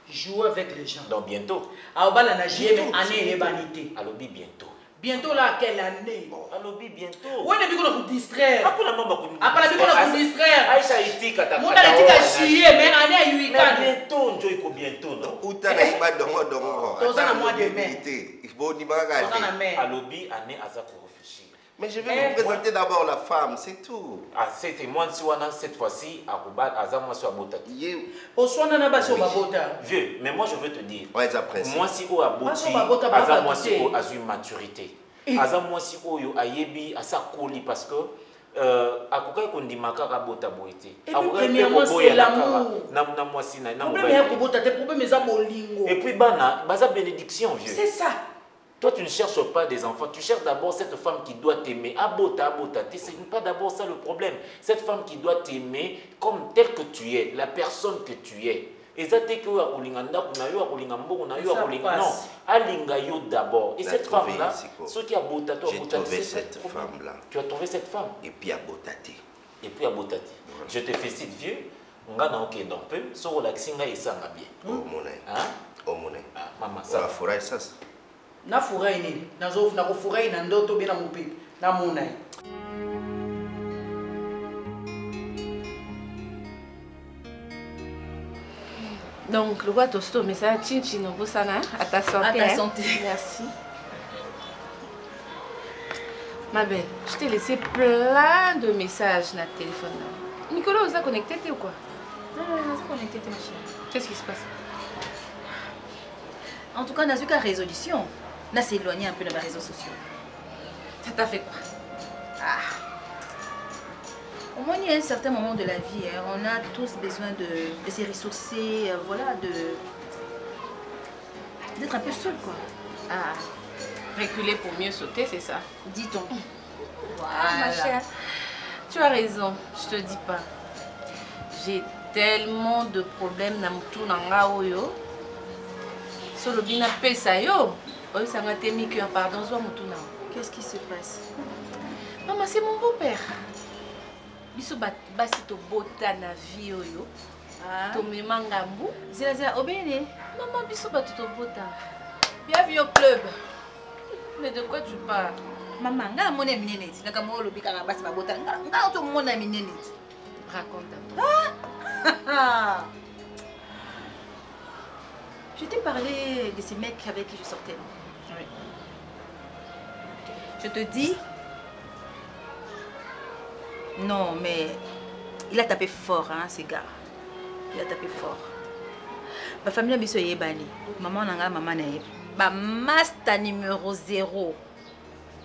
Jouer avec les gens. Donc bientôt. Aobala na juillet, mais année et vanité. Alobi bientôt. Bientôt là, quelle année? Alobi bientôt. Où est-ce que vous distraire? Après la maman Après la vous distraire. Aïcha Itika ta. Mon allait dire juillet, mais année à 8 ans. Bientôt, on joue bientôt, non? Où t'as la pas dongo. Dans un mois de mai. Il faut dire que Alobi année à ça pour réfléchir. Mais je vais vous présenter d'abord la femme, c'est tout. Ah, c'était moi cette fois-ci à Roubat, à Zamwa sur Abota. Au soin d'un abat sur Babota. Vieux, mais moi je veux te dire. Ouais, ça principe. Moi si au aboti, à Zamwa si au a une maturité. À Zamwa si au yo ayebi à sa coli parce que à quoi qu'on dit makara bota boité. Et puis premièrement c'est l'amour. Na moi si na. Problème est pour bota, tes problèmes est à bolingo. Et puis bana, baza bénédiction vieux. C'est ça. Toi, tu ne cherches pas des enfants, tu cherches d'abord cette femme qui doit t'aimer. Abota, ce n'est pas d'abord ça le problème. Cette femme qui doit t'aimer comme telle que tu es, la personne que tu es. Et ça, c'est que non, d'abord. Et cette femme-là, ce qui a boté, j'ai trouvé cette femme-là. Tu as trouvé cette femme. Et puis à Botate. Et puis à Botate. Je te félicite, vieux. On a un peu, ce relaxing et ça va bien. Oh mon âme. Oh mon âme. Maman, ça va fourrer ça. Na furahi nini? Na kufurahi na ndoto bila mupipi. Na muna. Donc, le roi Tosto, mais ça, Chin Bosana, à ta santé. À ta santé. Merci. Ma belle, je t'ai laissé plein de messages dans le téléphone. Nicolas, vous a connecté ou quoi? Non, on s'est connecté, ma chérie. Qu'est-ce qui se passe? En tout cas, on a eu qu'à résolution. On s'est éloigné un peu de mes réseaux sociaux. Ça t'a fait quoi? Au moins, il y a un certain moment de la vie, hein, on a tous besoin de se ressourcer, voilà, d'être un peu seul, quoi. Reculer pour mieux sauter, c'est ça? Dit-on. Voilà. Ma chère, tu as raison, je te dis pas. J'ai tellement de problèmes dans tout nanga oyo. Solo bina pesa yo. Oyo sanga te mi cœur pardon zo mutu na. Qu'est-ce qui se passe? Maman, c'est mon beau-père. Biso basi to bota na vie oyo. To mema ngambu. Zila obéné. Maman, biso ba to bota. Bienvenue au club. Mais de quoi tu parles? Maman, nga mona mineneti. Naka mo lobi kanga basi ba bota. Nga to mona mineneti. Raconte-moi. Je t'ai parlé de ces mecs avec qui je sortais. Oui. Je te dis. Non, mais il a tapé fort, hein, ces gars. Il a tapé fort. Ma famille a mis ce yébani. Maman n'a maman n'a yé. Ma master numéro 0.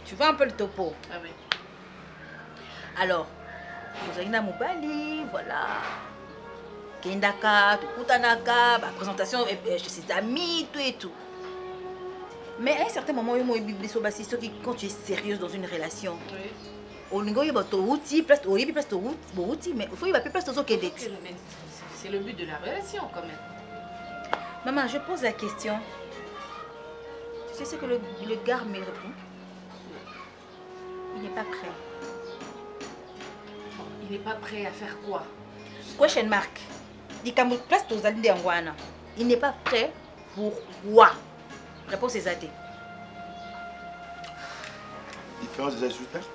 Tu vois un peu le topo? Ah oui. Alors, vous avez une Moubali, voilà. Kendaka, Kutanaka, présentation chez ses amis, tout et tout. Mais à un certain moment, quand tu es sérieuse dans une relation, mais il faut y place aux autres. C'est le but de la relation quand même. Maman, je pose la question. Tu sais ce que le gars me répond? Il n'est pas prêt. Il n'est pas prêt à faire quoi? Question mark. Il n'est pas prêt pour quoi? Réponse est zadée. Différence des résultats.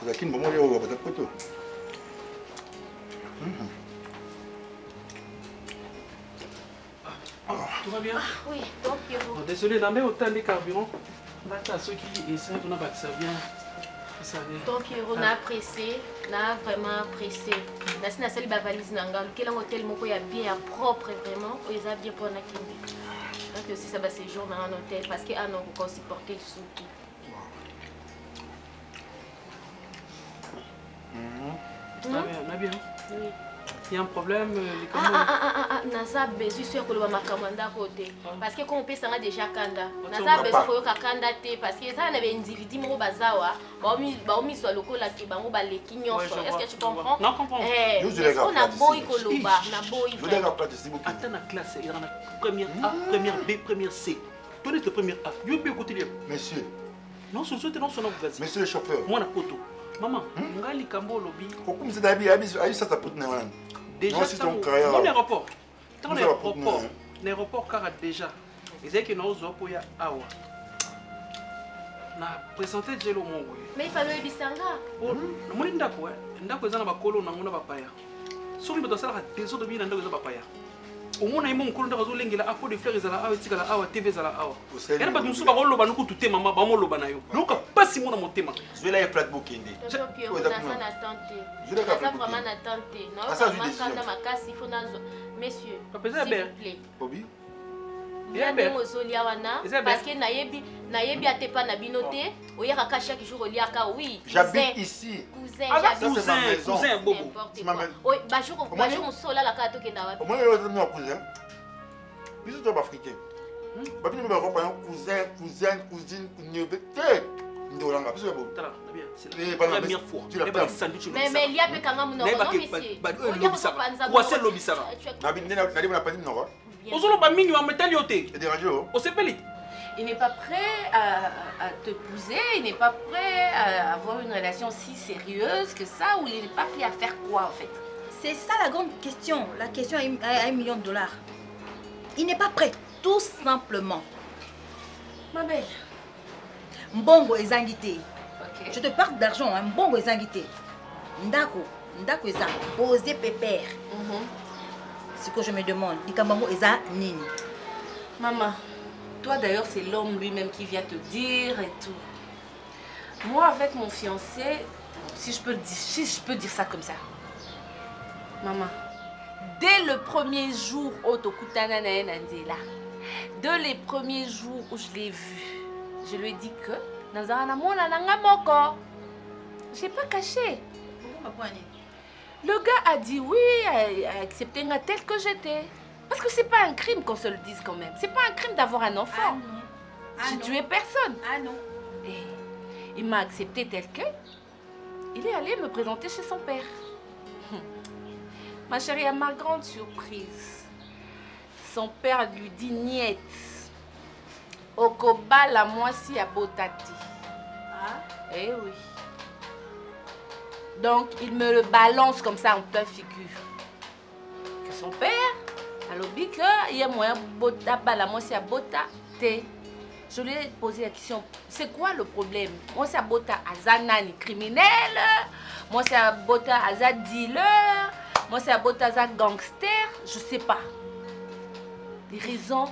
Lakini maman yao wapata poto. Tout va bien? Oui, donc désolé, on a mis autant de carburant. Là, ceux qui essaient de nous battre ça bien. Donc, on a pressé, on a vraiment pressé. On a fait la valise, on a fait un hôtel bien propre, vraiment. On a bien pour nous. Donc, aussi, ça va séjour dans un hôtel parce qu'on a encore supporté le souki. On a bien. Oui. Il y a un problème. Naza besoin sûr que le makamanda côté. Parce que quand on peut ça déjà kanda. Naza besoin que kanda te parce que ça n'avait individu mo bazawa. Ba omi soit lokola ki bango ba leki nyonso. Est-ce que tu comprends? Non, comprends. On a boy koloba, na boy. Je vais participer beaucoup. Attends la classe, il y a la première A, première B, première C. Toi tu première A. Yo be côté lié. Monsieur. Non, ce non son vas-y. Monsieur le chauffeur. Moi na poto. Maman, ngali kambo lobi. Pourquoi vous êtes habillé ça ta pote nan? Déjà, ton carrière. Mon aéroport. Dans l'aéroport, car déjà, ils disent que nous avons eu awa. Na présenté Jello mon. Mais il fallait bisanga. Oh, mon ndako, ndako ezana bakolo na ngona bapaya. Soki bato sala déso de bina ndako ezana bapaya. Au moins na mon kolo ndako zolengela apo de fleurs ezala awa tikala awa TV ezala awa. Yana bato musu ba koloba nuku tute mama ba mo loba na yo. Loka pasi mona motema. Je vais là plate bokende. Je vais vraiment attenter. Non, ça il faut messieurs. S'il vous plaît. Bobby. Parce que nayebi atepa na binote, oyaka ka chaque jour oliaka oui. J'habite ici. Cousin, cousin bobo. Oui, ba jour sola la ka to kenda wapi. Moi je suis cousin. Biso to africain. Ba bino ba compagnon cousin, cousine, nyobete. Ndolanga biso bo. C'est la première fois. Mais il y a pas kanga muno non monsieur. Quoi c'est lobisara? Il n'est pas prêt à t'épouser, il n'est pas prêt à avoir une relation si sérieuse que ça, ou il n'est pas prêt à faire quoi en fait? C'est ça la grande question, la question à $1 million. Il n'est pas prêt, tout simplement. Ma belle. Mbongo est invité. Je te parle d'argent, un Mbongo est invité. Ndako est posé pépère. Ce que je me demande, Dikambango est nini. Maman, toi d'ailleurs c'est l'homme lui-même qui vient te dire et tout. Moi avec mon fiancé, si je peux dire ça comme ça. Maman, dès le premier jour où Tokutana na Nandela, dès les premiers jours où je l'ai vu, je lui ai dit que Nazara mona nanga moko. J'ai pas caché. Le gars a dit oui, a accepté tel que j'étais. Parce que c'est pas un crime qu'on se le dise quand même. C'est pas un crime d'avoir un enfant. J'ai tué personne. Ah non. Et il m'a accepté tel que. Il est allé me présenter chez son père. Ma chérie, à ma grande surprise, son père lui dit niet. Okoba la moisi à Botati. Ah? Eh oui. Donc, il me le balance comme ça en pleine figure. Que son père, alors dit qu'il y a moyen de la moisi à Botati. Je lui ai posé la question, c'est quoi le problème? Moi, c'est à Bota Azanani criminel, moi, c'est à Bota Azad dealer, moi, c'est à Bota Azad gangster, je sais pas. Les raisons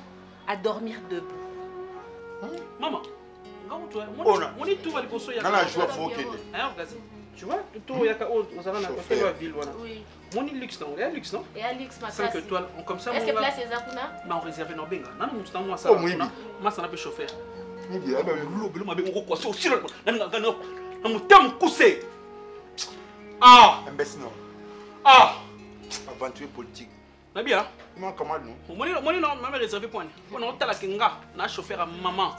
à dormir debout. Maman, on est tout à l'époque. Tu vois, tout il y a la ville. Oui. Mon luxe, non? Il y a luxe, non? Et à luxe, ma 5 étoiles, comme ça. Est-ce que place les Zakuna? Mais on réserve nos benga. Non, non, moi ça. Moi ça n'a pas chauffeur. Ah! Imbécile. Ah! Aventure politique. Nabia? Comment nous? Moi non, maman réservé point. On a la kenga, na chauffeur à maman.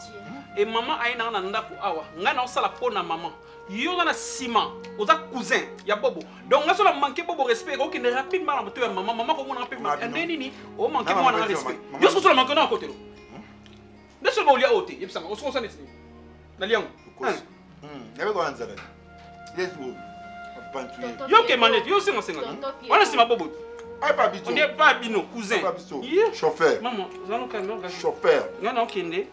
Et maman a une nanda pour awa. Ngana osala pona maman. Yo na ciment, oza cousin, ya bobo. Donc nga sola manquer bobo respect, ko kine rapidement na moto ya maman, maman ko mona rapidement. Nini, o manquer moi na respect. Yo sola manquer na côté lo. Ndeso ba olia ote, yebisanga, o sosa neti. Na liango. Nebe ko anzala. Yesu. Yo ke manette, yo singa singa. Wana sima bobo. On n'est pas bino, cousin. Chauffeur. Maman, chauffeur. Non, non, Kende.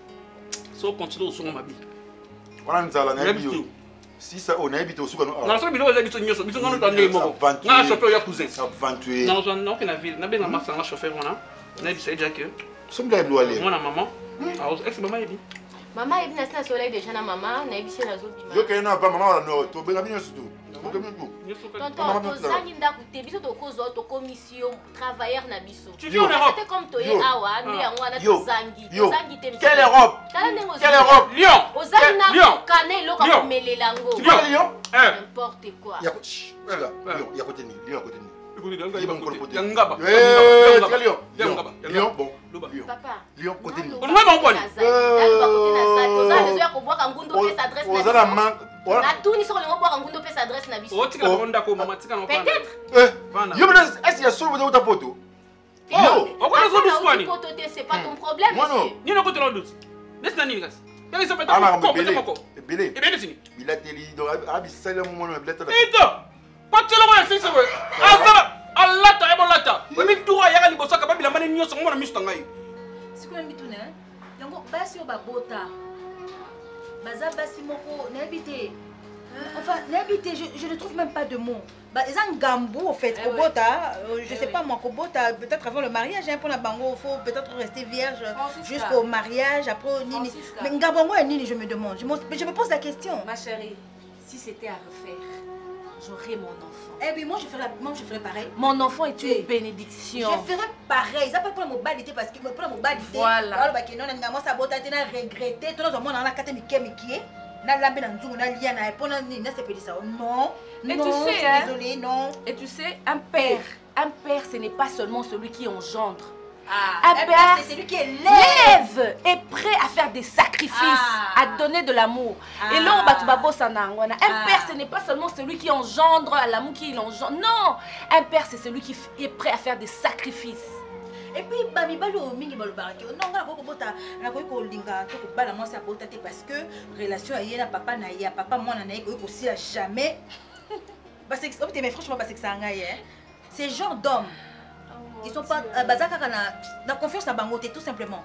So continue au second mabi. On a une si ça on a habité au second. Non, ça bino za biso nyoso, biso ngano tande moko. Na chauffeur ya cousin. Aventure. Non, non, que na ville, na benga masa na chauffeur wana. Na dit ça déjà que. Somme de blois aller. Moi na maman. Ah, ex maman ebi. Maman ebi na sina soleil déjà na maman, na ebi na zo bima. Yo ke na ba maman na to benga bino surtout. Tonton, tozangi ndako te biso tokozwa to commission travailleur na biso. C'était comme toye awa nde yango wana tozangi te. Quelle Europe? Quelle Europe? Lyon. Ozangi na kana eloko komelela ngo. Lyon. N'importe quoi. Lyon, à côté de Lion, bon. Papa. Lion, côté Lion. C'est pas ton problème. Enfin, je ne trouve même pas de mots. Ils ont un gambou au fait. Kobota, je sais pas moi, Kobota, peut-être avant le mariage, pour la bango, il faut peut-être rester vierge jusqu'au mariage. Après, Nini. Mais Ngabongo et Nini, je me demande. Je me pose la question. Ma chérie, si c'était à refaire, j'aurais mon enfant. Eh bien, moi je ferais pareil. Mon enfant est une bénédiction. Je ferais pareil. Ça peut pas la mobilité parce que pour la mobilité. Voilà. Alors, bah, non, on ça botta, tu n'as regretté. Tout le monde a la carte Mickey. Non. Et tu sais, hein, désolé, non. Et tu sais, un père, ce n'est pas seulement celui qui engendre. Un père, c'est celui qui élève, est prêt à faire des sacrifices, à donner de l'amour. Et là, un père, ce n'est pas seulement celui qui engendre l'amour qu'il engendre. Non, un père, c'est celui qui est prêt à faire des sacrifices. Et puis, Bami Balo, Mingi Balo Baraki, non, on a beaucoup de parce que relation à papa Naya, papa moi Naya, aussi jamais. Parce que, franchement, parce que ça ces genres d'hommes, ils sont pas. La confiance à Bangote, tout simplement.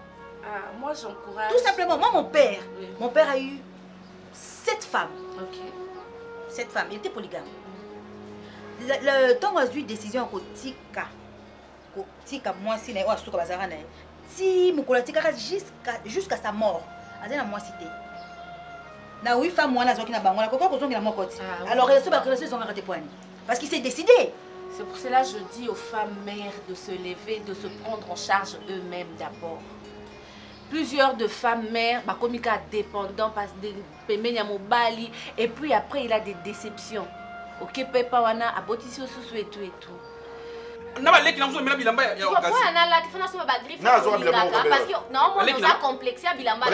Moi, j'encourage. Tout simplement, moi, mon père a eu 7 femmes. Ok. 7 femmes, il était polygame. Le temps où a eu décision au Tika. Tika moi si na oasuka bazara na ti mukula tika jusqu'à sa mort azana moi cité na 8 femmes moi na zoki na bango na koko kozongi na mokoti alors ils sont arrêtés poignées parce qu'il s'est décidé. C'est pour cela que je dis aux femmes mères de se lever, de se prendre en charge eux-mêmes d'abord. Plusieurs de femmes mères comme il a dépendant parce de pemenya mobali et puis après il a des déceptions. OK papa wana abotisi osusu et tout. Parce que non, on a complexé à Bilamba.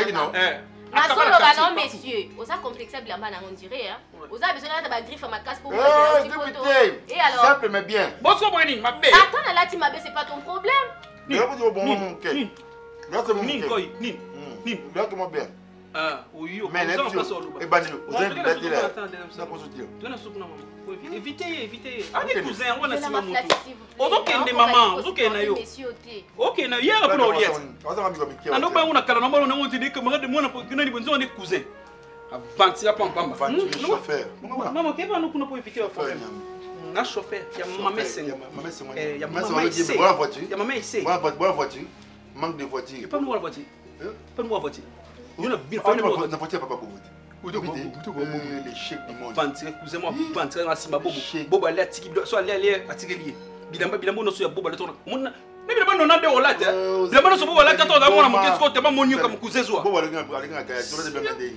Messieurs, on a complexé à Bilamba, on dirait. On a besoin de griffe à ma casse pour vous. Et alors simple mais bien. Attends, là, tu m'as c'est pas ton problème. Évitez. Allez, cousin, on a si maman. Ok, maman, ok, nayo. Ok, nayo, hier après on liette. On a kala on a dit que moi de moi on est cousin. Avant ça pas pamba. Chauffeur. Maman, qu'est-ce que nous pour éviter le problème? Un chauffeur, il y a maman c'est. Il y a maman ici. Il y a maman ici. Bonne voiture. Manque de voiture. Pas nous la voiture. Pas nous la voiture. On a bien fait la voiture papa pour vous. Les chèques du monde. Excusez-moi, ventre na sima bobo. Bobo aller atiki soit aller atiki bilamba no so ya bobo letona. Mona mais bilamba no na de olate. Bilamba no so bobo la 14 ans mon kesko te ba monyo comme cousin zo. Bobo alinga gaya, to de bilamba de.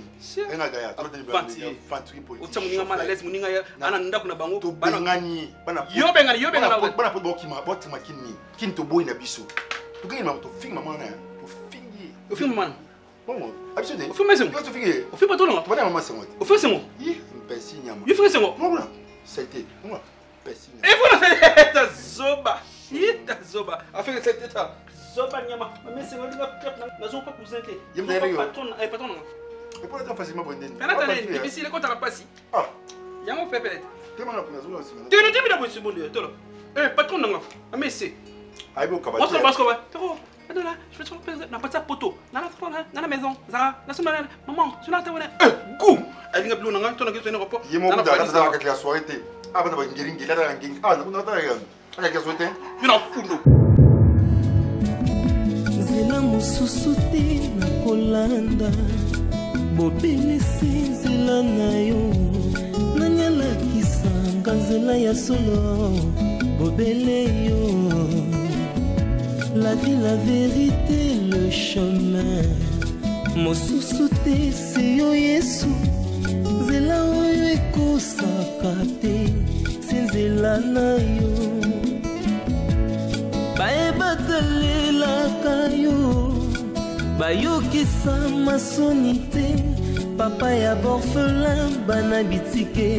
Enga gaya, to de bilamba de fantri politique. Otsa muninga mala les muninga ya ana ndaku na bango bana ngani bana. Yo benga bana po bokima botima kinni. Kin to boy na biso. To gani ma to fing mama na. To fingi. O film man. Bon, absolument. O filme c'est moi. Tu fais o filme pas tout non. Voilà maman c'est moi. O filme c'est moi. Yi, pesi nyama. Yo filme c'est moi. Non non. C'était moi. Pesi. Et voilà ta zoba. Ta zoba. Afin c'était ta zoba nyama. Mais c'est moi qui va na zo pas cousin té. Yem d'ailleurs. Patron. Et pour être facilement bonne. Attendez, difficile quand tu pas si. Ah. Yango fait peut-être. Tu m'as appris na zo aussi. Tu ne dis pas bon c'est bon Dieu. Toi. Patron nanga. Mais c'est. Aïe bon kabati. On se passe quoi? Là, je vais te faire un petit poteau. Dans la maison. Zara, la semaine. Maman, je n'attends pas. Goût. Elle vient de l'eau. Tu n'as pas rapport. Il m'a dit que la soirée était. Ah, ben, on va guérir. Là, on guérir. Ah, non, attends, la soirée. Tu n'as fou d'eau. Zela mususu te na kolanda. Bobelesi zela na yo. Nanyalakisa nzela ya solo. Bobele yo. La vie, la vérité, le chemin. Mosusu te se yo Yesu. Zela oyo ekosaka te. Se nzela na yo. baebatalelaka yo bayokisa masoni te papa ya borphelin bana bitike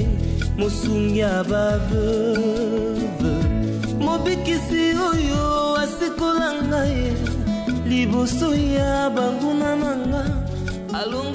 mosungi ya baveuve mobikisi oyo asikola ngai liboso ya banguna na nga alongo